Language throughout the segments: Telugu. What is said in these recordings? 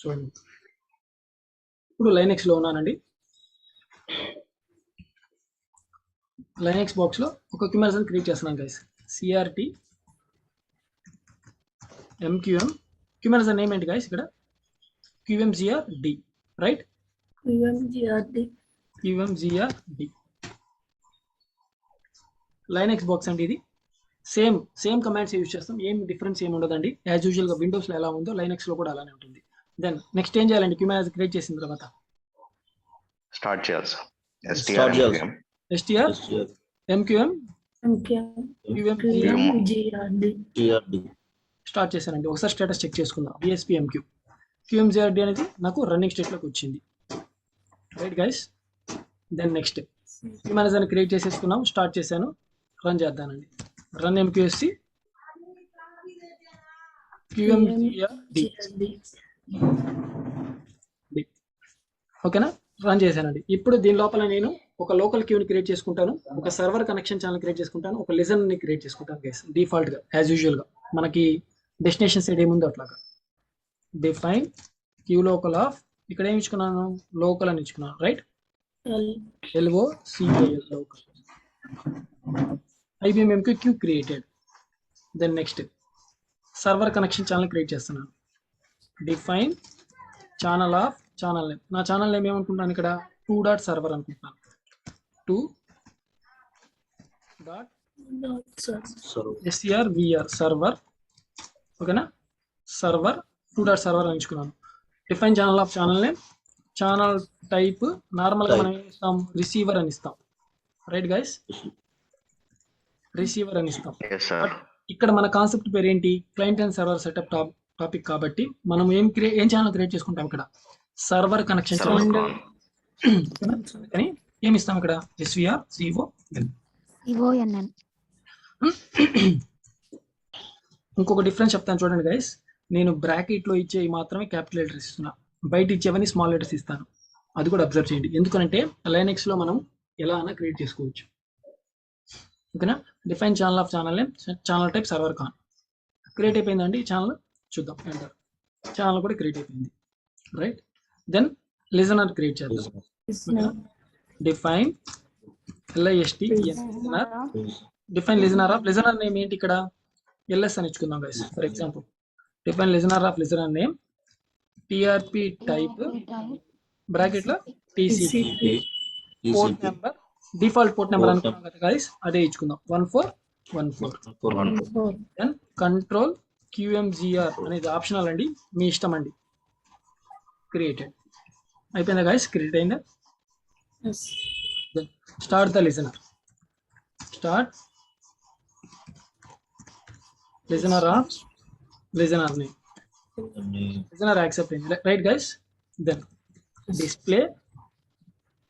చూడండి, ఇప్పుడు లైనెక్స్లో ఉన్నానండి. లైనెక్స్ బాక్స్లో ఒక క్యూమెరస్ క్రియేట్ చేస్తున్నాను గైస్. సిఆర్టీ ఎంక్యూఎం క్యూమెరస్ నేమ్ ఏంటి గైస్? ఇక్కడ QMGRD, right? QMGRD Linux box అండి. ఇది సేమ్ కమాండ్స్ యూజ్ చేస్తాం, ఏం డిఫరెన్స్ ఏమి ఉండదండి. యాజ్ యూజువల్గా విండోస్లో ఎలా ఉందో లైనెక్స్లో కూడా అలానే ఉంటుంది. దెన్ నెక్స్ట్ ఏం చేయాలండి? క్యూమెరస్ క్రియేట్ చేసిన తర్వాత స్టార్ట్ చేయాలి సార్. STR MQM స్టార్ట్ చేశానండి. ఒకసారి స్టేటస్ చెక్ చేసుకుందాం. BSP MQ QMGRD అనేది నాకు రన్నింగ్ స్టేట్లోకి వచ్చింది, రైట్ గైస్? దెన్ నెక్స్ట్ క్యూమెరస్ అని క్రియేట్ చేసేసుకున్నాం, స్టార్ట్ చేశాను, రన్ చేద్దానండి. Run MQSC QMGRD. ఓకేనా? రన్ చేశానండి. ఇప్పుడు దీని లోపల నేను ఒక లోకల్ క్యూని క్రియేట్ చేసుకుంటాను, ఒక సర్వర్ కనెక్షన్ ఛానల్ క్రియేట్ చేసుకుంటాను, ఒక లిజనర్ని క్రియేట్ చేసుకుంటాను గైస్. డిఫాల్ట్గా యాజ్ యూజువల్గా మనకి డెస్టినేషన్ సైడ్ ఏముందో అట్లాగా. డిఫైన్ క్యూ లోకల్ ఆఫ్, ఇక్కడ ఏమి ఇచ్చుకున్నాను? లోకల్ అని ఇచ్చుకున్నాను, right? LOCAL local. IBM MQ queue created. Then next server connection channel create చేస్తున్నాను. Define channel of, channel name. నా ఛానల్ నేమ్ ఏమనుకుంటాను ఇక్కడ? 2.server అనుకుంటున్నాను. 2.SERVR server. ఓకేనా? సర్వర్ 2.server అని ఇచ్చుకున్నాను. Define channel of, channel name, channel type నార్మల్గా మనం ఏం ఇస్తాం? రిసీవర్ అని ఇస్తాం, రైట్ గైస్? రిసీవర్ అని ఇస్తాం. ఇక్కడ మన కాన్సెప్ట్ పేరు ఏంటి? Client and server setup topic కాబట్టి మనం ఏం ఛానల్ క్రియేట్ చేసుకుంటాం ఇక్కడ? Server connection channel. కానీ ఏమి ఇస్తాం ఇక్కడ? SVR CONN. ఇంకొక డిఫరెన్స్ చెప్తాను చూడండి గైస్. నేను బ్రాకెట్లో ఇచ్చే మాత్రమే క్యాపిటల్ లెటర్స్ ఇస్తున్నా, బయట ఇచ్చేవన్నీ స్మాల్ లెటర్స్ ఇస్తాను. అది కూడా అబ్జర్వ్ చేయండి, ఎందుకంటే లైనెక్స్లో మనం ఎలా అయినా క్రియేట్ చేసుకోవచ్చు. ఓకేనా? Define channel of, channel name, channel type server conn. Create అయిపోయిందండి ఛానల్. చూద్దాం, ఎంటర్. ఛానల్ కూడా క్రియేట్ అయిపోయింది, రైట్? దెన్ లిజనర్ క్రియేట్ చేద్దాం. Define LIST listener. Define listener of, listener name ఏంటి ఇక్కడ? LS అని ఇచ్చుకుందాం guys. For example define listener of, listener name TRP type బ్రాకెట్లో TCP. Port number default port number అనుకున్నాం కదా గైస్, అదే ఇచ్చుకుందాం, 1414. దెన్ కంట్రోల్ QMGR అనేది ఆప్షనల్ అండి, మీ ఇష్టం అండి. క్రియేటెడ్ అయిపోయిందా గైస్? క్రియేట్ అయిందా? Then start the listener. Start listener of, listener name, listener accept అయింది, right guys? Then display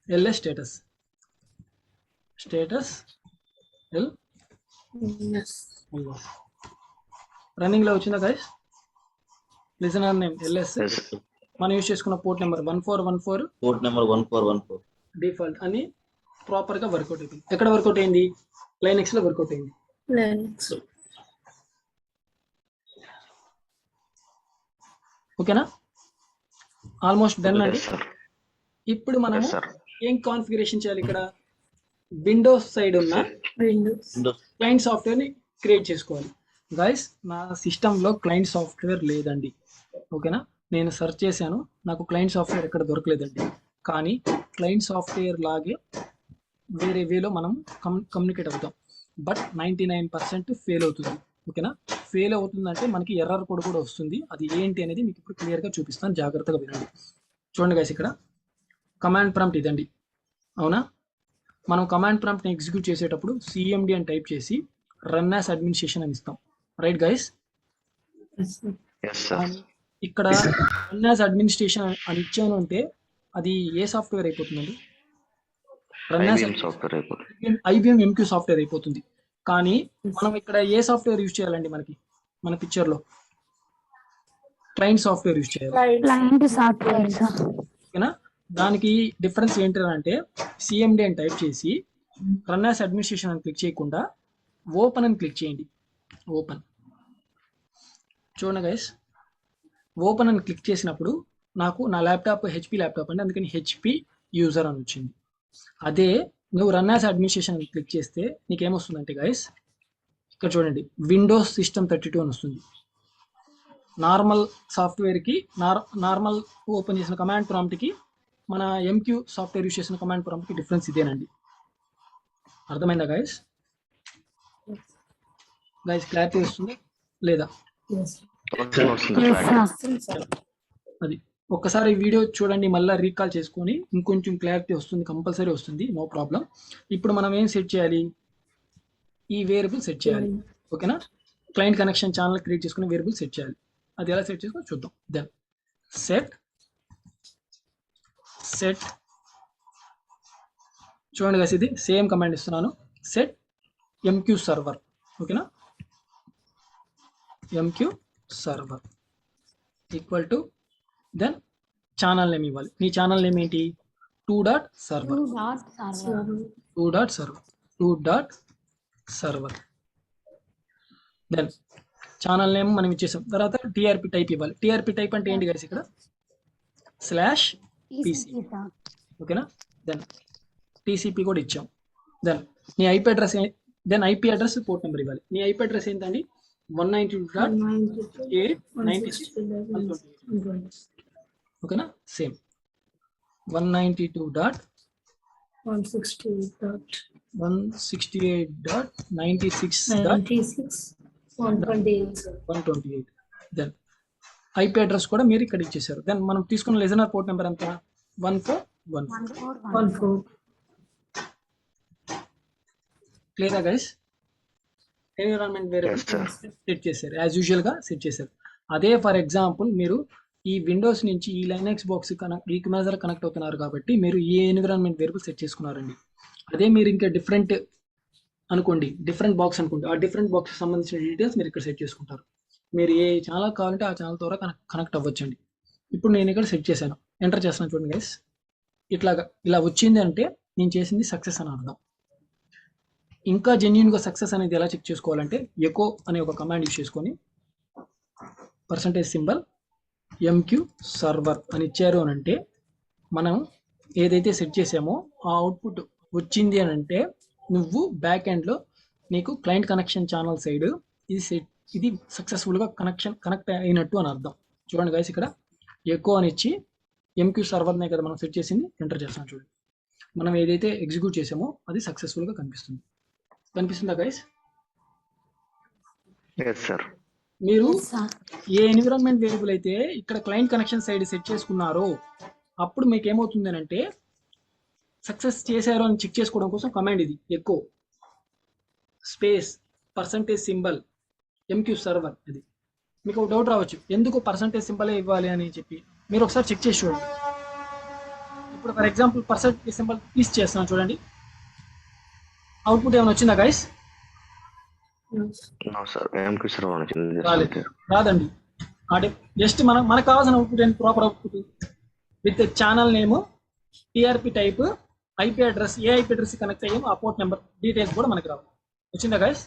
LS status running లో వచ్చిందా గైస్? లిజనర్ నేమ్ LS, మనం యూజ్ చేసుకున్న పోర్ట్ నెంబర్ 1414 డిఫాల్ట్ అని ప్రాపర్ గా వర్కౌట్ అయిపోయింది. ఎక్కడ వర్కౌట్ అయింది? లైనెక్స్ లో వర్కౌట్ అయింది. ఓకేనా? ఆల్మోస్ట్ డన్ అండి. ఇప్పుడు మనము ఏం కాన్ఫిగరేషన్ చేయాలి? ఇక్కడ విండోస్ సైడ్ ఉన్న క్లయింట్ సాఫ్ట్వేర్ ని క్రియేట్ చేసుకోవాలి గైస్. నా సిస్టంలో క్లయింట్ సాఫ్ట్వేర్ లేదండి, ఓకేనా? నేను సెర్చ్ చేశాను, నాకు క్లయింట్ సాఫ్ట్వేర్ ఎక్కడ దొరకలేదండి. కానీ క్లయింట్ సాఫ్ట్వేర్ లాగే వేరే వేలో మనం కమ్యూనికేట్ అవుతాం, బట్ 99% ఫెయిల్ అవుతుంది. ఓకేనా? ఫెయిల్ అవుతుందంటే మనకి ఎర్రర్ కోడ్ కూడా వస్తుంది. అది ఏంటి అనేది మీకు ఇప్పుడు క్లియర్గా చూపిస్తాను, జాగ్రత్తగా వినండి. చూడండి గైస్, ఇక్కడ కమాండ్ ప్రాంప్ట్ ఇదండి, అవునా? మనం కమాండ్ ప్రాంప్ట్ని ఎగ్జిక్యూట్ చేసేటప్పుడు CMD అని టైప్ చేసి రన్ యాస్ అడ్మినిస్ట్రేషన్ అని ఇస్తాం, రైట్ గైస్? ఇక్కడ రన్ యాస్ అడ్మినిస్ట్రేషన్ అని ఇచ్చాను అంటే అది ఏ సాఫ్ట్వేర్ అయిపోతుందండి? Run as IBM MQ software అయిపోతుంది. కానీ మనం ఇక్కడ ఏ సాఫ్ట్వేర్ యూజ్ చేయాలండి? మన పిక్చర్ లో క్లయింట్ సాఫ్ట్వేర్ యూజ్ చేయాలి, ఓకేనా? దానికి డిఫరెన్స్ ఏంటంటే CMD అని టైప్ చేసి రన్ యాస్ అడ్మినిస్ట్రేషన్ అని క్లిక్ చేయకుండా ఓపెన్ అని క్లిక్ చేయండి. ఓపెన్ చూడండి గైస్, ఓపెన్ అని క్లిక్ చేసినప్పుడు నాకు నా ల్యాప్టాప్ హెచ్పి ల్యాప్టాప్ అండి, అందుకని హెచ్పి యూజర్ అని వచ్చింది. అదే నువ్వు రన్ యాజ్ అడ్మినిస్ట్రేషన్ క్లిక్ చేస్తే నీకేమొస్తుందంటే గైస్, ఇక్కడ చూడండి విండోస్ సిస్టమ్ 32 అని వస్తుంది. నార్మల్ సాఫ్ట్వేర్కి నార్మల్ ఓపెన్ చేసిన కమాండ్ ప్రాంప్ట్కి మన ఎంక్యూ సాఫ్ట్వేర్ యూస్ చేసిన కమాండ్ ప్రాంప్ట్కి డిఫరెన్స్ ఇదేనండి. అర్థమైందా గైస్? గైస్ క్లారిటీ వస్తుంది లేదా? అది ఒక్కసారి వీడియో చూడండి, మళ్ళీ రీకాల్ చేసుకొని ఇంకొంచెం క్లారిటీ వస్తుంది, కంపల్సరీ వస్తుంది, నో ప్రాబ్లం. ఇప్పుడు మనం ఏం సెట్ చేయాలి? ఈ వేరియబుల్ సెట్ చేయాలి. ఓకేనా? క్లయింట్ కనెక్షన్ ఛానల్ క్రియేట్ చేసుకుని వేరియబుల్ సెట్ చేయాలి. అది ఎలా సెట్ చేసుకొని చూద్దాం. దెన్ సెట్ చూడండి గైస్, ఇది సేమ్ కమాండ్ ఇస్తున్నాను. Set MQ server. ఓకేనా? MQ server equal to then channel name ఇవ్వాలి. నీ ఛానల్ నేమ్ ఏంటి? 2.server. 2.server. Then channel name మనం ఇచ్చేసాం. తర్వాత టీఆర్పీ టైప్ ఇవ్వాలి. టీఆర్పీ టైప్ అంటే ఏంటి గైస్? ఇక్కడ /PC. ఓకేనా? దెన్ టీసీపీ కూడా ఇచ్చాం. దెన్ నీ IP address, then IP address port number ఇవ్వాలి. నీ ఐపీ అడ్రస్ ఏంటండి? 192.168.96. ఓకేనా? సేమ్ 192.168.96.128. దెన్ ఐపీ అడ్రస్ కూడా మీరు ఇక్కడ ఇచ్చేసారు. దెన్ మనం తీసుకున్న లిజనర్ పోర్ట్ నెంబర్ ఎంత? 1414. క్లియరా గైస్? ఎన్విరాన్మెంట్ వేరియబుల్ సెట్ చేశారు, యాజ్ యూజువల్ గా సెట్ చేశారు. అదే ఫర్ ఎగ్జాంపుల్ మీరు ఈ విండోస్ నుంచి ఈ లైనక్స్ బాక్స్ ఈ క్యూమేజర్ కనెక్ట్ అవుతున్నారు కాబట్టి మీరు ఈ ఎన్విరాన్మెంట్ వేరియబుల్ సెట్ చేసుకున్నారండి. అదే మీరు ఇంకా డిఫరెంట్ అనుకోండి, డిఫరెంట్ బాక్స్ అనుకోండి, ఆ డిఫరెంట్ బాక్స్ సంబంధించిన డీటెయిల్స్ మీరు ఇక్కడ సెట్ చేసుకుంటారు. మీరు ఏ ఛానల్ కావాలంటే ఆ ఛానల్ ద్వారా కనెక్ట్ అవ్వచ్చండి. ఇప్పుడు నేను ఇక్కడ సెట్ చేశాను, ఎంటర్ చేస్తున్నాను. చూడండి గైస్, ఇలా వచ్చింది అంటే నేను చేసింది సక్సెస్ అని అర్థం. ఇంకా జెన్యూన్గా సక్సెస్ అనేది ఎలా చెక్ చేసుకోవాలంటే ఎకో అనే ఒక కమాండ్ యూస్ చేసుకొని %సింబల్ ఎంక్యూ సర్వర్ అని ఇచ్చారు అని అంటే మనం ఏదైతే సెట్ చేసామో ఆ అవుట్పుట్ వచ్చింది అని అంటే నువ్వు బ్యాక్ ఎండ్లో నీకు క్లయింట్ కనెక్షన్ ఛానల్ సైడ్ ఇది సక్సెస్ఫుల్గా కనెక్ట్ అయినట్టు అని అర్థం. చూడండి గైస్, ఇక్కడ ఎకో అని ఇచ్చి ఎంక్యూ సర్వర్నే కదా మనం సెట్ చేసింది, ఎంటర్ చేస్తాం. చూడండి, మనం ఏదైతే ఎగ్జిక్యూట్ చేసామో అది సక్సెస్ఫుల్గా కనిపిస్తుందా గైస్? మీరు ఏ ఎన్విరాన్మెంట్ వేరియబుల్ అయితే ఇక్కడ క్లయింట్ కనెక్షన్ సైడ్ సెట్ చేసుకున్నారో అప్పుడు మీకు ఏమవుతుంది అని అంటే సక్సెస్ చేశారు అని చెక్ చేసుకోవడం కోసం కమాండ్ ఇది echo space %symbol MQ server. ఇది మీకు ఒక డౌట్ రావచ్చు, ఎందుకు %సింబలే ఇవ్వాలి అని చెప్పి. మీరు ఒకసారి చెక్ చేసి చూడండి. ఇప్పుడు ఫర్ ఎగ్జాంపుల్ %సింబల్ తీసి చేస్తున్నాను చూడండి, అవుట్పుట్ ఏమైనా వచ్చిందా గైస్? రాదండి. జస్ట్ మనకు కావాల్సిన అవుట్పుట్ ఏంటి? Proper output with channel name, TRP type, IP address, ఏ ఐపీ అడ్రస్ కనెక్ట్ అయ్యామో ఆ పోర్ట్ నెంబర్ డీటెయిల్స్ కూడా మనకి రావు. వచ్చిందా గైస్?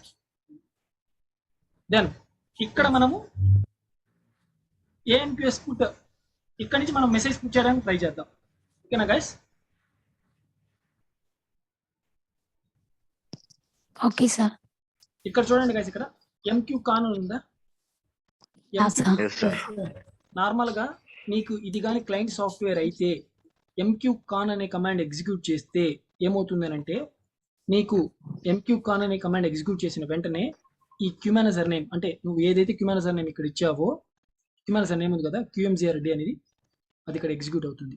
దెన్ ఇక్కడ మనము ఏఎన్పిఎస్ పుట్, ఇక్కడ నుంచి మనం మెసేజ్ పుట్ చేయడానికి ట్రై చేద్దాం. ఓకేనా గైస్? Okay sir. ఇక్కడ చూడండి గైస్, ఇక్కడ ఎంక్యూ కాన్ ఉందా? నార్మల్ గా నీకు ఇది కానీ క్లయింట్ సాఫ్ట్వేర్ అయితే ఎంక్యూ కాన్ అనే కమాండ్ ఎగ్జిక్యూట్ చేస్తే ఏమవుతుందనంటే నీకు ఎంక్యూ కాన్ అనే కమాండ్ ఎగ్జిక్యూట్ చేసిన వెంటనే ఈ క్యూమేనేజర్ నేమ్, అంటే నువ్వు ఏదైతే క్యూమేనేజర్ నేమ్ ఇక్కడ ఇచ్చావో, క్యూమేనేజర్ నేమ్ ఉంది కదా QMGRD అనేది, అది ఇక్కడ ఎగ్జిక్యూట్ అవుతుంది.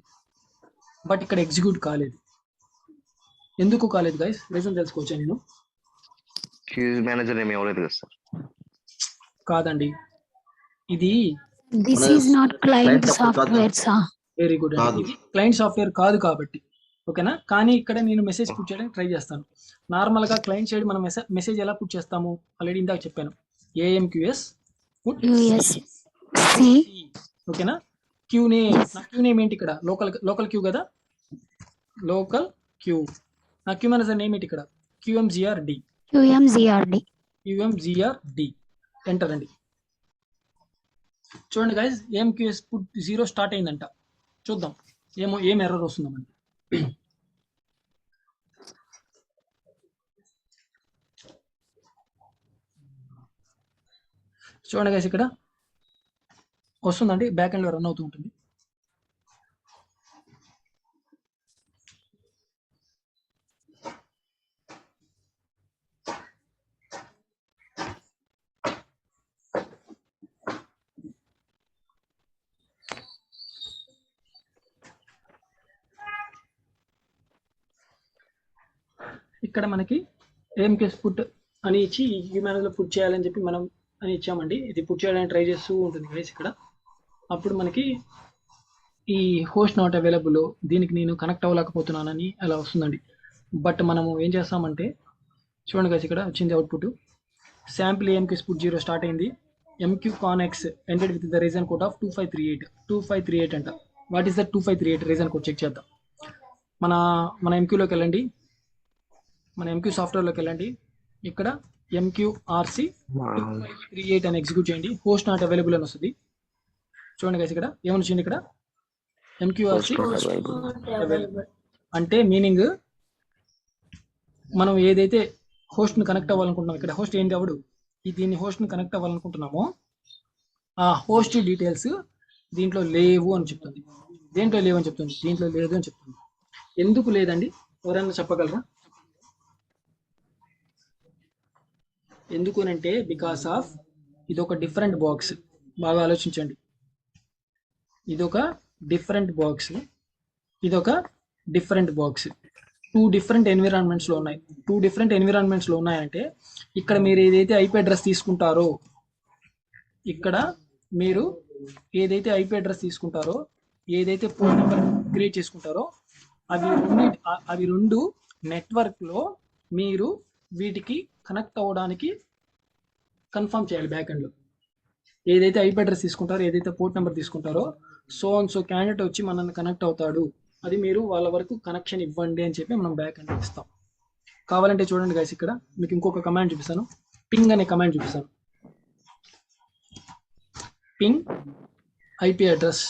బట్ ఇక్కడ ఎగ్జిక్యూట్ కాలేదు. ఎందుకు కాలేదు గైస్? రీజన్ తెలుసుకోవచ్చా నేను? మేనేజర్ నేమ్ ఇవ్వలేదు కదా సార్. కాదండి, ఇది this is not client software sir. Very good. ఇది క్లయింట్ సాఫ్ట్వేర్ కాదు కాబట్టి. ఓకేనా? కానీ ఇక్కడ నేను మెసేజ్ పుట్ చేయడానికి ట్రై చేస్తాను. నార్మల్ గా క్లయింట్ సైడ్ మనం మెసేజ్ ఎలా పుట్ చేస్తాము ఆల్రెడీ ఇందాక చెప్పాను, AMQS పుట్ సి. ఓకేనా? క్యూ నేమ్ ఏంటి ఇక్కడ? లోకల్ క్యూ కదా, లోకల్ క్యూ. నా క్యూ మేనేజర్ నేమ్ ఏంటి ఇక్కడ? QMGRD. ఎంటర్ అండి. చూడండి గైస్, AMQS పుట్ 0 స్టార్ట్ అయిందంట. చూద్దాం ఏం ఎర్రర్ వస్తుందో మనకి. చూడండి గైస్, ఇక్కడ వస్తుందండి, బ్యాక్ ఎండ్లో రన్ అవుతూ ఉంటుంది. ఇక్కడ మనకి ఏఎంకేస్ పుట్ అని ఇచ్చి ఈ మేనేజ్లో పుట్ చేయాలని చెప్పి మనం అని ఇచ్చామండి. ఇది పుట్ చేయడానికి ట్రై చేస్తూ ఉంటుంది గైస్. ఇక్కడ అప్పుడు మనకి ఈ హోస్ట్ నాట్ అవైలబుల్, దీనికి నేను కనెక్ట్ అవ్వలేకపోతున్నానని అలా వస్తుందండి. బట్ మనము ఏం చేస్తామంటే చూడండి గైస్, ఇక్కడ వచ్చింది అవుట్పుట్. శాంపిల్ ఏఎంకేస్ పుట్ 0 స్టార్ట్ అయింది. MQ connects ended with the reason code of 2538 అంట. What is the 2538 reason code? Check చేద్దాం. మన ఎంక్యూలోకి వెళ్ళండి, మన ఎంక్యూ సాఫ్ట్వేర్లోకి వెళ్ళండి. ఇక్కడ MQRC 2538 అని ఎగ్జిక్యూట్ చేయండి. హోస్ట్ నాట్ అవైలబుల్ అని వస్తుంది. చూడండి గైస్, ఇక్కడ ఏమని వచ్చింది? ఇక్కడ MQRC అవైలబుల్ అంటే మీనింగ్ మనం ఏదైతే హోస్ట్ని కనెక్ట్ అవ్వాలనుకుంటున్నాం, ఇక్కడ హోస్ట్ ఏంటి అవడు, దీన్ని హోస్ట్ని కనెక్ట్ అవ్వాలనుకుంటున్నామో ఆ హోస్ట్ డీటెయిల్స్ దీంట్లో లేవు అని చెప్తుంది. దేంట్లో లేవు అని చెప్తుంది? దీంట్లో లేదు అని చెప్తుంది. ఎందుకు లేదండి, ఎవరైనా చెప్పగలరా? ఎందుకు అంటే బికాస్ ఆఫ్ ఇదొక డిఫరెంట్ బాక్స్. బాగా ఆలోచించండి, ఇదొక డిఫరెంట్ బాక్స్, ఇదొక డిఫరెంట్ బాక్స్. 2 డిఫరెంట్ ఎన్విరాన్మెంట్స్లో ఉన్నాయి. 2 డిఫరెంట్ ఎన్విరాన్మెంట్స్లో ఉన్నాయంటే ఇక్కడ మీరు ఏదైతే ఐపీ అడ్రస్ తీసుకుంటారో, ఇక్కడ మీరు ఏదైతే ఐపీ అడ్రస్ తీసుకుంటారో, ఏదైతే పోర్ట్ నెంబర్ క్రియేట్ చేసుకుంటారో అవి రెండు నెట్వర్క్లో మీరు వీటికి కనెక్ట్ అవ్వడానికి కన్ఫర్మ్ చేయాలి. బ్యాక్ ఎండ్లో ఏదైతే ఐపీ అడ్రస్ తీసుకుంటారో, ఏదైతే పోర్ట్ నెంబర్ తీసుకుంటారో, సో క్యాండిడేట్ వచ్చి మనల్ని కనెక్ట్ అవుతాడు, అది మీరు వాళ్ళ వరకు కనెక్షన్ ఇవ్వండి అని చెప్పి మనం బ్యాక్ ఎండ్ ఇస్తాం. కావాలంటే చూడండి గైస్, ఇక్కడ మీకు ఇంకొక కమాండ్ చూపిస్తాను. పింగ్ అనే కమాండ్ చూపిస్తాను. Ping IP address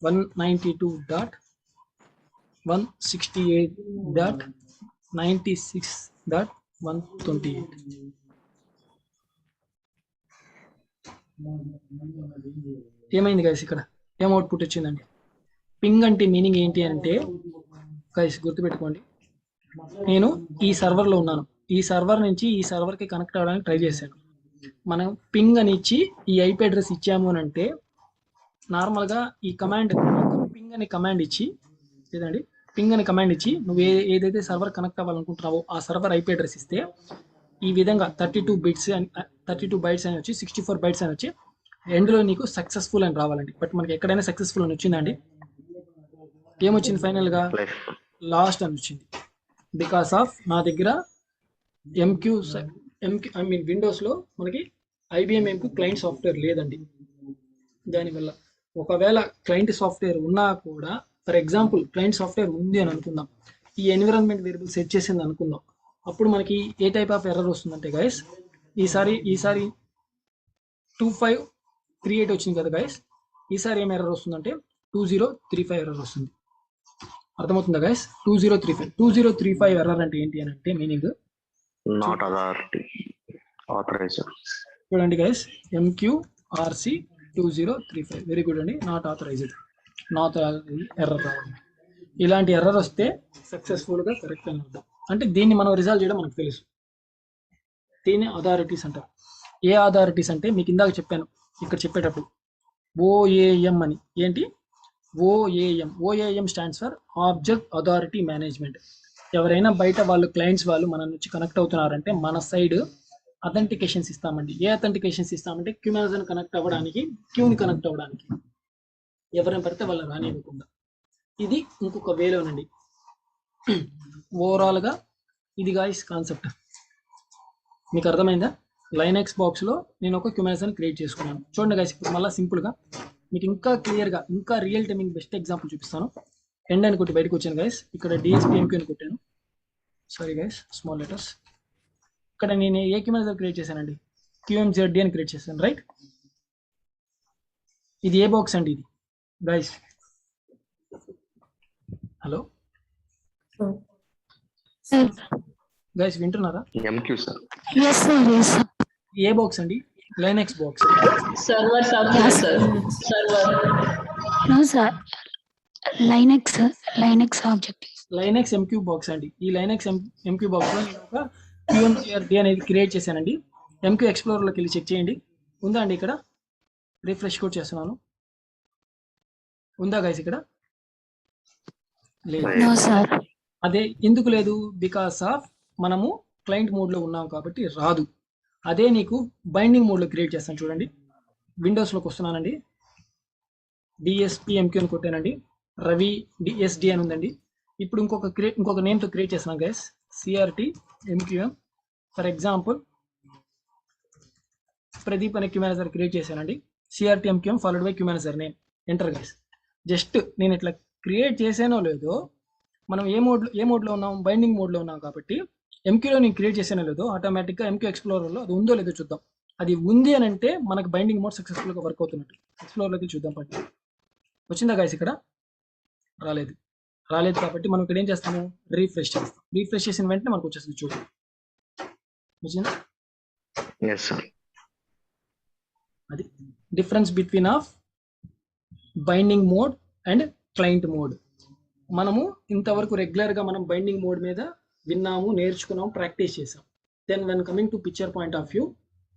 192.168.96.128. ఏమైంది గైస్? ఇక్కడ ఏం అవుట్పుట్ వచ్చిందండి? పింగ్ అంటే మీనింగ్ ఏంటి అంటే గైస్ గుర్తుపెట్టుకోండి, నేను ఈ సర్వర్లో ఉన్నాను, ఈ సర్వర్ నుంచి ఈ సర్వర్కి కనెక్ట్ అవ్వడానికి ట్రై చేశాను. మనం పింగ్ అని ఇచ్చి ఈ ఐపీ అడ్రస్ ఇచ్చాము అని అంటే నార్మల్గా ఈ కమాండ్ పింగ్ అని కమాండ్ ఇచ్చి లేదండి పింగ్ అని కమాండ్ ఇచ్చి నువ్వు ఏదైతే సర్వర్ కనెక్ట్ అవ్వాలనుకుంటున్నావో ఆ సర్వర్ ఐపీ అడ్రస్ ఇస్తే ఈ విధంగా 32 బైట్స్ అని వచ్చి 64 బైట్స్ అని వచ్చి ఎండ్లో నీకు సక్సెస్ఫుల్ అని రావాలండి. బట్ మనకి ఎక్కడైనా సక్సెస్ఫుల్ అని వచ్చిందండి? ఏమొచ్చింది? ఫైనల్గా లాస్ట్ అని వచ్చింది. బికాస్ ఆఫ్ నా దగ్గర విండోస్లో మనకి IBM ఎంక్యూ క్లయింట్ సాఫ్ట్వేర్ లేదండి. దానివల్ల ఒకవేళ క్లయింట్ సాఫ్ట్వేర్ ఉన్నా కూడా, ఫర్ ఎగ్జాంపుల్ క్లయింట్ సాఫ్ట్వేర్ ఉంది అని అనుకుందాం, ఈ ఎన్విరాన్మెంట్ వేరియబుల్ సెట్ చేసింది అనుకుందాం, అప్పుడు మనకి ఏ టైప్ ఆఫ్ ఎర్రర్ వస్తుందంటే గైస్, ఈసారి 2538 వచ్చింది కదా గైస్, ఈసారి ఏం ఎర్రర్ వస్తుందంటే 2035 ఎర్రర్ వస్తుంది. అర్థమవుతుందా గైస్? 2035 ఎర్రర్ అంటే ఏంటి అని అంటే మీనింగ్ నాట్ అథారిటీ ఆథరైజర్. చూడండి గైస్, MQRC 2035 వెరీ గుడ్ అండి. నాట్ ఆథరైజ్డ్ ఎర్రర్ రావాలి. ఇలాంటి ఎర్రర్ వస్తే సక్సెస్ఫుల్గా కరెక్ట్ అని అర్థం. అంటే దీన్ని మనం రిజాల్వ్ చేయడం మనకు తెలుసు. దీన్ని అథారిటీస్ అంటారు. ఏ అథారిటీస్ అంటే మీకు ఇందాక చెప్పాను ఇక్కడ చెప్పేటప్పుడు OAM అని. ఏంటి OAM stands for object authority management. ఎవరైనా బయట వాళ్ళు క్లయింట్స్ వాళ్ళు మన నుంచి కనెక్ట్ అవుతున్నారంటే మన సైడ్ అథెంటికేషన్స్ ఇస్తామండి. ఏ అథెంటికేషన్స్ ఇస్తామంటే క్యూని కనెక్ట్ అవ్వడానికి, ఎవరైనా పడితే వాళ్ళని రానివ్వకుండా. ఇది ఇంకొక వేలోనండి. ఓవరాల్గా ఇది గాయస్ కాన్సెప్ట్ మీకు అర్థమైందా? లైనక్స్ బాక్స్లో నేను ఒక క్యూమెన్సన్ క్రియేట్ చేసుకున్నాను. చూడండి గైస్, ఇప్పుడు మళ్ళీ సింపుల్గా మీకు ఇంకా క్లియర్గా ఇంకా రియల్ టైమింగ్ బెస్ట్ ఎగ్జాంపుల్ చూపిస్తాను. ఎండ్ అని కొట్టి బయటకు వచ్చాను గైస్. ఇక్కడ DSPMQ అని కొట్టాను. Sorry guys, small letters. ఇక్కడ నేను ఏ క్యూమెన్సన్ క్రియేట్ చేశానండి? QMZD అని క్రియేట్ చేశాను, రైట్? ఇది ఏ బాక్స్ అండి? ఇది గైస్ హలో Sir. గైస్ వింటున్నారా? MQ sir. Yes, sir. Yes, sir. ఏ బాక్స్ అండి? Linux box. Server software, Yes. sir. Server. No, sir. Linux object. Linux MQ box అండి. ఈ లైనెక్స్ ఎంక్యూ బాక్స్ లో నేను ఒక QMGRD అనేది క్రియేట్ చేశానండి. ఎంక్యూ ఎక్స్ప్లోరర్ లోకి వెళ్ళి చెక్ చేయండి. ఉందా అండి ఇక్కడ? రిఫ్రెష్ కూడా చేస్తున్నాను. ఉందా గైస్ ఇక్కడ? లేదు. No, sir. అదే ఎందుకు లేదు? బికాస్ ఆఫ్ మనము క్లయింట్ మోడ్ లో ఉన్నాం కాబట్టి రాదు. అదే నీకు బైండింగ్ మోడ్ లో క్రియేట్ చేస్తాను చూడండి. విండోస్ లోకి వస్తున్నానండి. DSPMQ అని కొట్టానండి. రవి DSD అని ఉందండి. ఇప్పుడు ఇంకొక నేమ్ తో క్రియేట్ చేస్తున్నాను guys. CRT MQM for example Pradeep అనే క్యూ మేనేజర్ క్రియేట్ చేశానండి. CRT MQM followed by queue manager name. Enter guys. Just నేను ఇట్లా క్రియేట్ చేసానో లేదో, మనం ఏ మోడ్లో ఉన్నాం? బైండింగ్ మోడ్లో ఉన్నాం కాబట్టి ఎంక్యూలో నేను క్రియేట్ చేసానో లేదో ఆటోమేటిక్గా ఎంక్యూ ఎక్స్ప్లోరర్లో అది ఉందో లేదో చూద్దాం. అది ఉంది అని అంటే మనకు బైండింగ్ మోడ్ సక్సెస్ఫుల్గా వర్క్ అవుతున్నట్టు. ఎక్స్ప్లోరర్లోకి చూద్దాం పట్టి. వచ్చిందా గైస్ ఇక్కడ? రాలేదు కాబట్టి మనం ఇక్కడ ఏం చేస్తాము? రీఫ్రెష్ చేస్తాం. రీఫ్రెష్ చేసిన వెంటనే మనకు వచ్చేస్తుంది చూడండి. వచ్చిందా? Yes sir. అది difference between of binding mode and client mode. మనము ఇంతవరకు రెగ్యులర్గా మనం బైండింగ్ మోడ్ మీద విన్నాము, నేర్చుకున్నాము, ప్రాక్టీస్ చేసాం. Then when coming to picture point of view,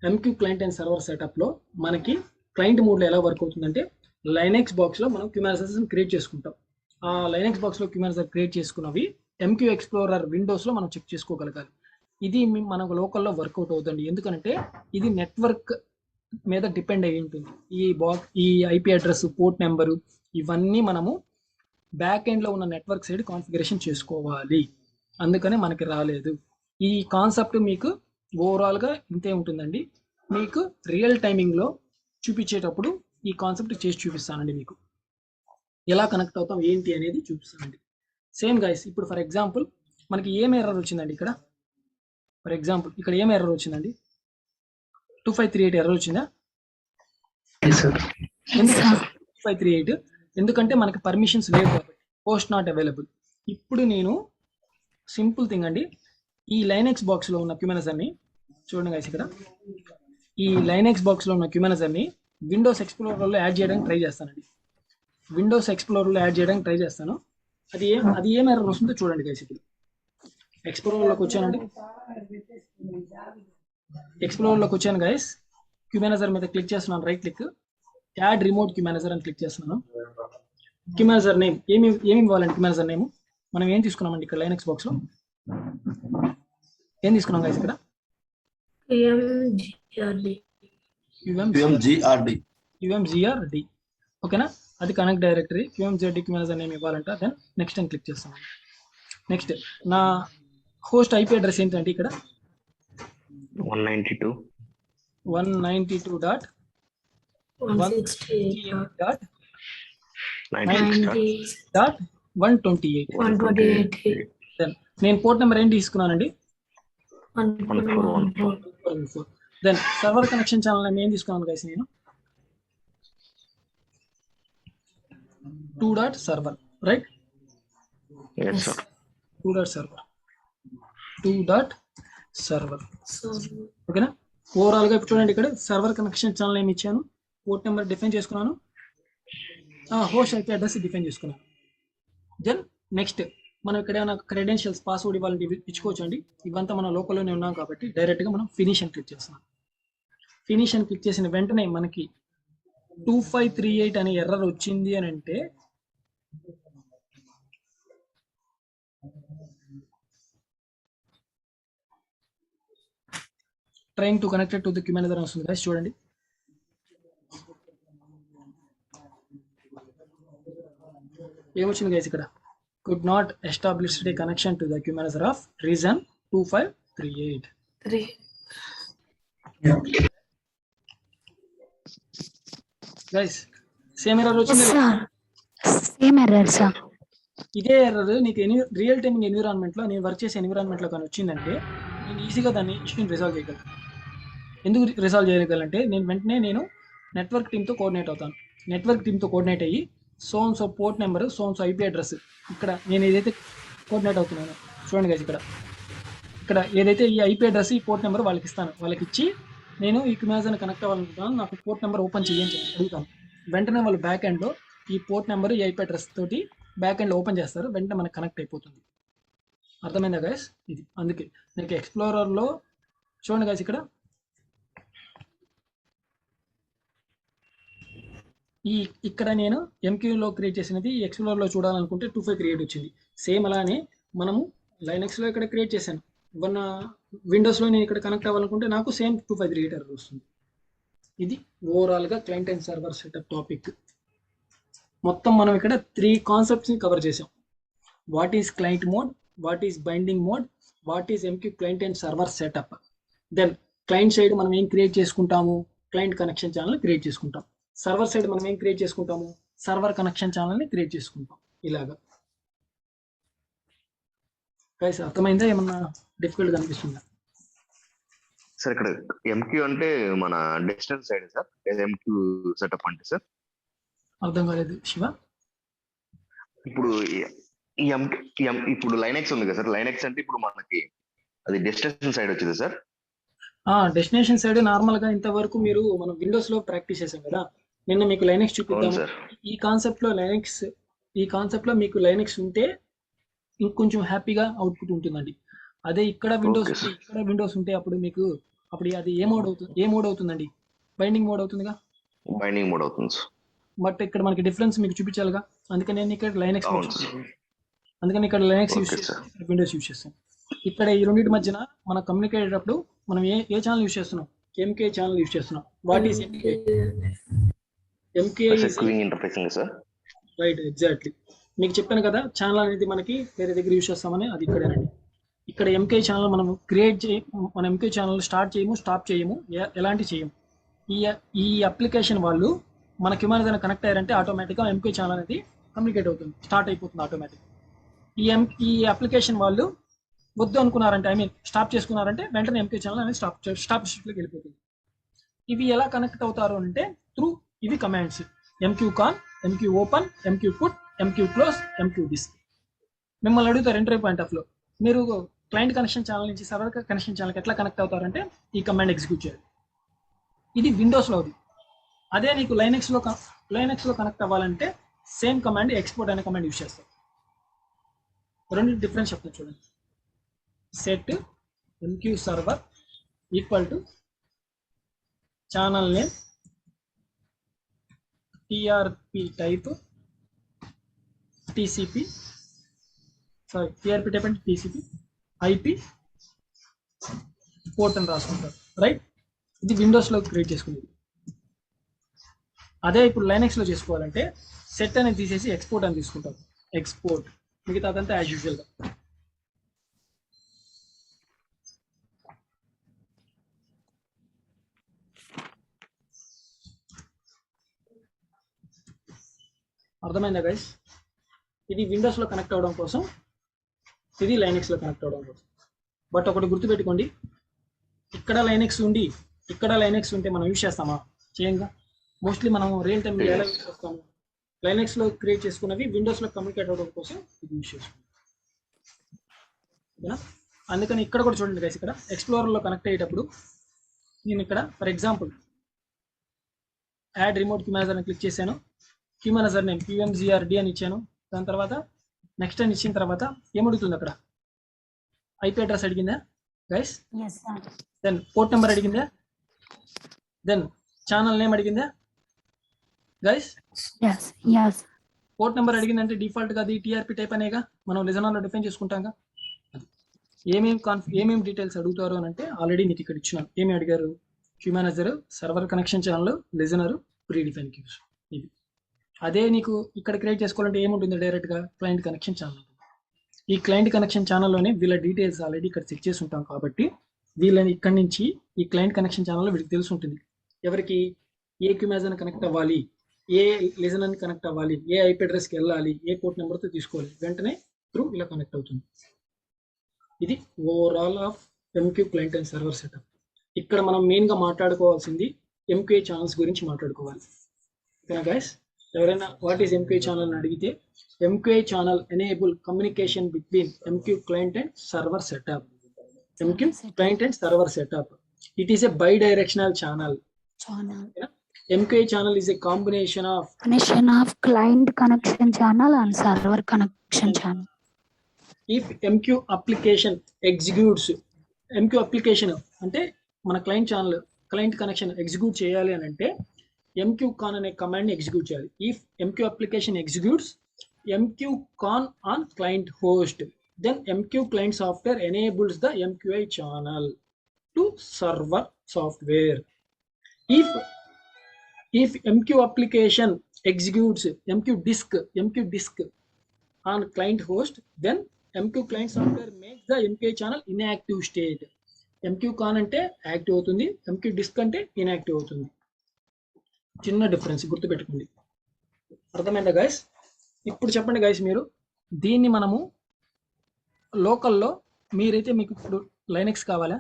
MQ client and server సెటప్లో మనకి క్లయింట్ మోడ్లో ఎలా వర్క్ అవుతుందంటే, లైనెక్స్ బాక్స్లో మనం క్యూ మేనేజర్స్ని క్రియేట్ చేసుకుంటాం. ఆ లైనెక్స్ బాక్స్లో క్యూ మేనేజర్ క్రియేట్ చేసుకున్నవి ఎంక్యూ ఎక్స్ప్లోరర్ విండోస్లో మనం చెక్ చేసుకోగలగాలి. ఇది మనకు లోకల్లో వర్కౌట్ అవుతుంది. ఎందుకంటే ఇది నెట్వర్క్ మీద డిపెండ్ అయి ఉంటుంది. ఈ IP అడ్రస్, పోర్ట్ నెంబరు ఇవన్నీ మనము బ్యాక్ ఎండ్లో ఉన్న నెట్వర్క్ సైడ్ కాన్ఫిగరేషన్ చేసుకోవాలి. అందుకనే మనకి రాలేదు. ఈ కాన్సెప్ట్ మీకు ఓవరాల్గా ఇంతే ఉంటుందండి. మీకు రియల్ టైమింగ్లో చూపించేటప్పుడు ఈ కాన్సెప్ట్ చేసి చూపిస్తానండి. మీకు ఎలా కనెక్ట్ అవుతాం ఏంటి అనేది చూపిస్తానండి. సేమ్ గైస్, ఇప్పుడు ఫర్ ఎగ్జాంపుల్ మనకి ఏం ఎర్రర్ వచ్చిందండి ఇక్కడ? ఫర్ ఎగ్జాంపుల్ ఇక్కడ ఏం ఎర్రర్ వచ్చిందండి? 2538 ఎర్రర్ వచ్చిందా? ఎందుకు 2538? ఎందుకంటే మనకి పర్మిషన్స్ లేవు కాబట్టి, పోస్ట్ నాట్ అవైలబుల్. ఇప్పుడు నేను సింపుల్ థింగ్ అండి, ఈ లైనెక్స్ బాక్స్లో ఉన్న క్యూ మేనేజర్ని చూడండి గైస్. ఇక్కడ ఈ లైనెక్స్ బాక్స్లో ఉన్న క్యూ మేనేజర్ని విండోస్ ఎక్స్ప్లోరర్లో యాడ్ చేయడానికి ట్రై చేస్తానండి. విండోస్ ఎక్స్ప్లోరర్లో యాడ్ చేయడానికి ట్రై చేస్తాను. అది ఏం ఎర్రర్ వస్తుందో చూడండి గైస్. ఇప్పుడు ఎక్స్ప్లోరర్లోకి వచ్చానండి. ఎక్స్ప్లోరర్లోకి వచ్చాను గైస్. క్యూ మేనేజర్ మీద క్లిక్ చేస్తున్నాను, right click, add remote queue manager అని క్లిక్ చేస్తున్నాను. క్యూ మేనేజర్ నేమ్ ఏమి ఇవ్వాలండి? క్యూ మేనేజర్ నేమ్ మనం ఏం తీసుకున్నామండి ఇక్కడ లైనెక్స్ బాక్స్లో? ఏం తీసుకున్నాం గైస్ ఇక్కడ? QMGRD. ఓకేనా? అది connect directory. QMGRD queue manager name ఇవ్వాలంట. దెన్ నెక్స్ట్ అని క్లిక్ చేస్తాను. నెక్స్ట్ నా హోస్ట్ IP అడ్రస్ ఏంటంటే ఇక్కడ 192.168.128. దెన్ నేను పోర్ట్ నెంబర్ ఏంటి తీసుకున్నానండి? 1414. Then server connection channel name ఏం తీసుకున్నాను గైస్? నేను 2.server, right? Yes sir. 2.server. ఓకేనా? ఓవరాల్గా ఇప్పుడు చూడండి, ఇక్కడ సర్వర్ కనెక్షన్ ఛానల్ ఏమి ఇచ్చాను, పోర్ట్ నెంబర్ డిఫైన్ చేసుకున్నాను, హోస్ట్ IP అడ్రస్ డిఫైన్ చేసుకున్నాను. దెన్ నెక్స్ట్ మనం ఇక్కడ ఏమైనా క్రెడెన్షియల్స్, పాస్వర్డ్ ఇవ్వాలంటే ఇచ్చుకోవచ్చు అండి. ఇవంతా మనం లోకల్లోనే ఉన్నాం కాబట్టి డైరెక్ట్గా మనం ఫినిష్ అని క్లిక్ చేస్తున్నాం. ఫినిష్ అని క్లిక్ చేసిన వెంటనే మనకి 2538 అనే ఎర్రర్ వచ్చింది అని అంటే trying to connected to the queue manager వస్తుంది గైస్. చూడండి, ఏమొచ్చింది గైస్ ఇక్కడ? Could not establish a connection to the queue manager of reason 2538. Guys same error వచ్చింది. Same error, sir. ఇదే ఎర్రర్ నీకు రియల్ టైమింగ్ ఎన్విరాన్మెంట్లో, నేను వర్క్ చేసే ఎన్విరాన్మెంట్లో కానీ వచ్చిందంటే నేను ఈజీగా దాన్ని ఇష్యూని రిజాల్వ్ చేయగలను. ఎందుకు రిజాల్వ్ చేయగలంటే నేను నెట్వర్క్ టీమ్తో కోఆర్డినేట్ అవుతాను. నెట్వర్క్ టీమ్తో కోఆర్డినేట్ అయ్యి so port number, so IP address ఇక్కడ నేను ఏదైతే కోఆర్డినేట్ అవుతున్నానో చూడండి గైస్, ఇక్కడ ఏదైతే ఈ ఐపీ అడ్రస్ ఈ పోర్ట్ నెంబర్ వాళ్ళకి ఇస్తాను, వాళ్ళకి ఇచ్చి నేను ఈ క్యూమాజన్ కనెక్ట్ అవ్వాలనుకుంటున్నాను, నాకు పోర్ట్ నెంబర్ ఓపెన్ చేయండి అడుగుతాను. వెంటనే వాళ్ళు బ్యాక్ ఎండ్లో ఈ పోర్ట్ నెంబర్ ఈ ఐపీ అడ్రస్ తోటి బ్యాక్ ఎండ్లో ఓపెన్ చేస్తారు, వెంటనే మనకు కనెక్ట్ అయిపోతుంది. అర్థమైందా గైస్? ఇది అందుకే మీకు ఎక్స్ప్లోరర్లో చూడండి గైస్, ఇక్కడ నేను ఎంక్యూలో క్రియేట్ చేసినది ఎక్స్ప్లోరర్లో చూడాలనుకుంటే 25 క్రియేట్ వచ్చింది. సేమ్ అలానే మనము లైనక్స్లో ఇక్కడ క్రియేట్ చేశాను, విండోస్లో నేను ఇక్కడ కనెక్ట్ అవ్వాలనుకుంటే నాకు సేమ్ 25 క్రియేట్ వస్తుంది. ఇది ఓవరాల్గా client and server setup topic. మొత్తం మనం ఇక్కడ 3 కాన్సెప్ట్స్ని కవర్ చేసాం. What is client mode, what is binding mode, what is MQ client and server setup. Then client side మనం ఏం క్రియేట్ చేసుకుంటాము, క్లయింట్ కనెక్షన్ ఛానల్ క్రియేట్ చేసుకుంటాం. సర్వర్ సైడ్ మనం ఏం క్రియేట్ చేసుకుంటాము, సర్వర్ కనెక్షన్ ఛానల్ని క్రియేట్ చేసుకుంటాం. ఇలాగా గైస్ అర్థమైందా? ఏమన్నా డిఫికల్ట్ కనిపిస్తుందా? సార్ ఇక్కడ ఎంక్యూ అంటే మన distance side sir, MQ setup అంటే సార్ అర్థం కాలేదు శివ. ఇప్పుడు ఇప్పుడు లైనెక్స్ ఉంది కదా సార్, లైనెక్స్ అంటే ఇప్పుడు మనకి అది డెస్టినేషన్ సైడ్ వచ్చింది సార్. డెస్టినేషన్ సైడ్ నార్మల్ గా ఇంతవరకు మీరు మనం విండోస్ లో ప్రాక్టీస్ చేసాం కదా, నిన్న మీకు లైనెక్స్ చూపిద్దాము. ఈ కాన్సెప్ట్ లో మీకు లైనెక్స్ ఉంటే ఇంకొంచెం హ్యాపీగా అవుట్పుట్ ఉంటుందండి. అదే ఇక్కడ విండోస్ ఉంటే అప్పుడు మీకు అది ఏ మోడ్ అవుతుందండి? బైండింగ్ మోడ్ అవుతుందిగా. బైండింగ్ మోడ్ అవుతుంది. బట్ ఇక్కడ మనకి డిఫరెన్స్ మీకు చూపించాలిగా, అందుకని నేను ఇక్కడ లైనెక్స్ యూస్ చేస్తాను, విండోస్ యూస్ చేస్తాను. ఇక్కడ ఈ రెండింటి మధ్యన మనం కమ్యూనికేట్ అయ్యేటప్పుడు మనం ఏ ఛానల్ యూస్ చేస్తున్నాం? ఎంకే ఛానల్ యూస్ చేస్తున్నాం. వాట్ ఈస్ ఎంకే? Right, exactly. మీకు చెప్పాను కదా, ఛానల్ అనేది మనకి వేరే దగ్గర యూస్ చేస్తామని, అది ఇక్కడేనండి. ఇక్కడ ఎంకే ఛానల్ మనం మన ఎంకే ఛానల్ స్టార్ట్ చేయము, స్టాప్ చేయము, ఎలాంటి చేయము. ఈ అప్లికేషన్ వాళ్ళు మన క్యూమాన్ కనెక్ట్ అయ్యారంటే ఆటోమేటిక్గా ఎంకే ఛానల్ అనేది కమ్యూనికేట్ అవుతుంది, స్టార్ట్ అయిపోతుంది ఆటోమేటిక్. ఈ అప్లికేషన్ వాళ్ళు వద్దు అనుకున్నారంటే, స్టాప్ చేసుకున్నారంటే వెంటనే ఎంకే ఛానల్ అనేది స్టాప్ స్టేట్లోకి వెళ్ళిపోతుంది. ఇవి ఎలా కనెక్ట్ అవుతారు అంటే త్రూ ఇవి commands: MQ conn, MQ open, MQ put, MQ close, MQ disc. మిమ్మల్ని అడుగుతారు ఇంటర్వ్యూ పాయింట్ ఆఫ్ లో, మీరు క్లయింట్ కనెక్షన్ ఛానల్ నుంచి సర్వర్ కనెక్షన్ ఛానల్కి ఎట్లా కనెక్ట్ అవుతారంటే ఈ కమాండ్ ఎగ్జిక్యూట్ చేయాలి. ఇది విండోస్లో. అదే నీకు లైనెక్స్లో కనెక్ట్ అవ్వాలంటే సేమ్ కమాండ్ ఎక్స్పోర్ట్ అనే కమాండ్ యూస్ చేస్తాం. రెండు డిఫరెన్స్ చెప్తాను చూడండి. Set MQ server equal to channel name, TRP type, TCP type అంటే టీసీపీ, ఐపీ, పోర్ట్ అని రాసుకుంటారు. రైట్, ఇది విండోస్లో క్రియేట్ చేసుకునేది. అదే ఇప్పుడు లైనెక్స్లో చేసుకోవాలంటే సెట్ అనేది తీసేసి ఎక్స్పోర్ట్ అని తీసుకుంటారు. ఎక్స్పోర్ట్, మిగతాదంతా యాజ్ యూజువల్గా. అర్థమైందా గైస్? ఇది విండోస్లో కనెక్ట్ అవ్వడం కోసం, ఇది లైనెక్స్లో కనెక్ట్ అవ్వడం కోసం. బట్ ఒకటి గుర్తుపెట్టుకోండి, ఇక్కడ లైనెక్స్ ఉంటే మనం యూజ్ చేస్తామా? చేయంగా. మోస్ట్లీ మనం రియల్ టైం ఎలా యూజ్ చేస్తాము? లైనెక్స్లో క్రియేట్ చేసుకున్నవి విండోస్లో కమ్యూనికేట్ అవ్వడం కోసం ఇది యూజ్ చేసుకుంటాం. ఓకేనా? అందుకని ఇక్కడ కూడా చూడండి గైస్, ఇక్కడ ఎక్స్ప్లోరర్లో కనెక్ట్ అయ్యేటప్పుడు నేను ఇక్కడ ఫర్ ఎగ్జాంపుల్ యాడ్ రిమోట్ క్యూమానైజర్ అని క్లిక్ చేశాను. క్యూమానైజర్ నేమ్ QMGRD అని ఇచ్చాను. దాని తర్వాత నెక్స్ట్ అని ఇచ్చిన తర్వాత ఏమడుగుతుంది అక్కడ? ఐపీ అడ్రస్ అడిగిందా గైస్? దెన్ పోర్ట్ నెంబర్ అడిగిందా? దెన్ ఛానల్ నేమ్ అడిగిందా గైస్? పోర్ట్ నెంబర్ అడిగిందంటే డిఫాల్ట్ గా అది టీఆర్పీ టైప్ అనేగా మనం లిజనర్లో డిఫైన్ చేసుకుంటాంగా. ఏమేమి డీటెయిల్స్ అడుగుతారు అని అంటే ఆల్రెడీ నీకు ఇక్కడ ఇచ్చినాను. ఏమి అడిగారు? క్యూమానైజర్, server connection channel, listener, pre define queues. ఇది అదే నీకు ఇక్కడ క్రియేట్ చేసుకోవాలంటే ఏముంటుంది? డైరెక్ట్గా క్లయింట్ కనెక్షన్ ఛానల్. ఈ క్లయింట్ కనెక్షన్ ఛానల్లోనే వీళ్ళ డీటెయిల్స్ ఆల్రెడీ ఇక్కడ చెక్ చేసి ఉంటాం కాబట్టి వీళ్ళని ఇక్కడ నుంచి ఈ క్లయింట్ కనెక్షన్ ఛానల్లో వీళ్ళకి తెలిసి ఉంటుంది ఎవరికి ఏ క్యూమాజన్ కనెక్ట్ అవ్వాలి, ఏ లిజనర్ని కనెక్ట్ అవ్వాలి, ఏ ఐపీ అడ్రస్కి వెళ్ళాలి, ఏ పోర్ట్ నెంబర్తో తీసుకోవాలి. వెంటనే త్రూ ఇలా కనెక్ట్ అవుతుంది. ఇది overall of MQ client and server setup. ఇక్కడ మనం మెయిన్గా మాట్లాడుకోవాల్సింది ఎంక్యూ ఛానల్స్ గురించి మాట్లాడుకోవాలి. ఓకేనా గైస్? ఎవరైనా వాట్ ఈస్ MQA ఛానల్ అని అడిగితే MQA channel enable communication between MQ client and server setup. MQ client and server setup. It is a bi-directional channel. MQA channel is a combination of client connection channel and server connection channel. If MQ application executes, MQ application అంటే మన client channel client connection execute చేయాలి అని అంటే MQ con అనే కమాండ్ ని ఎగ్జిక్యూట్ చేయాలి. If MQ application executes MQ con on client host, then MQ client software enables the MQA channel to server software. If MQ application executes MQ disk on client host, then MQ client software makes the MQA channel inactive state. MQ con అంటే యాక్టివ్ అవుతుంది, MQ disk అంటే ఇన్యాక్టివ్ అవుతుంది. చిన్న డిఫరెన్స్ గుర్తుపెట్టుకోండి. అర్థమైందా గైస్? ఇప్పుడు చెప్పండి గైస్, మీరు దీన్ని మనము లోకల్లో మీరైతే మీకు ఇప్పుడు లైనక్స్ కావాలా,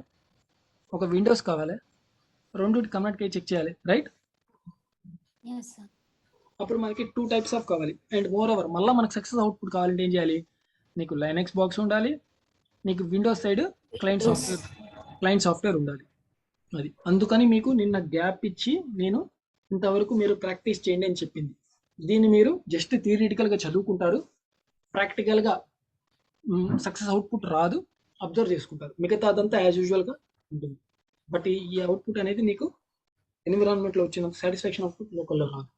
ఒక విండోస్ కావాలా, రెండుటి కమాండ్కి చెక్ చేయాలి, రైట్? అప్పుడు మనకి 2 types ఆఫ్ కావాలి. అండ్ మోర్ ఓవర్ మళ్ళీ మనకు సక్సెస్ అవుట్పుట్ కావాలంటే ఏం చేయాలి? నీకు లైనక్స్ బాక్స్ ఉండాలి, నీకు విండోస్ సైడ్ క్లయింట్ సాఫ్ట్వేర్ ఉండాలి. అది అందుకని మీకు నిన్న గ్యాప్ ఇచ్చి నేను ఇంతవరకు మీరు ప్రాక్టీస్ చేయండి అని చెప్పింది. దీన్ని మీరు జస్ట్ థియరిటికల్గా చదువుకుంటారు, ప్రాక్టికల్గా సక్సెస్ అవుట్పుట్ రాదు, అబ్జర్వ్ చేసుకుంటారు. మిగతా అదంతా యాజ్ యూజువల్గా ఉంటుంది. బట్ ఈ అవుట్పుట్ అనేది నీకు ఎన్విరాన్మెంట్లో వచ్చిన సాటిస్ఫాక్షన్ అవుట్పుట్ లోకల్లో రాదు.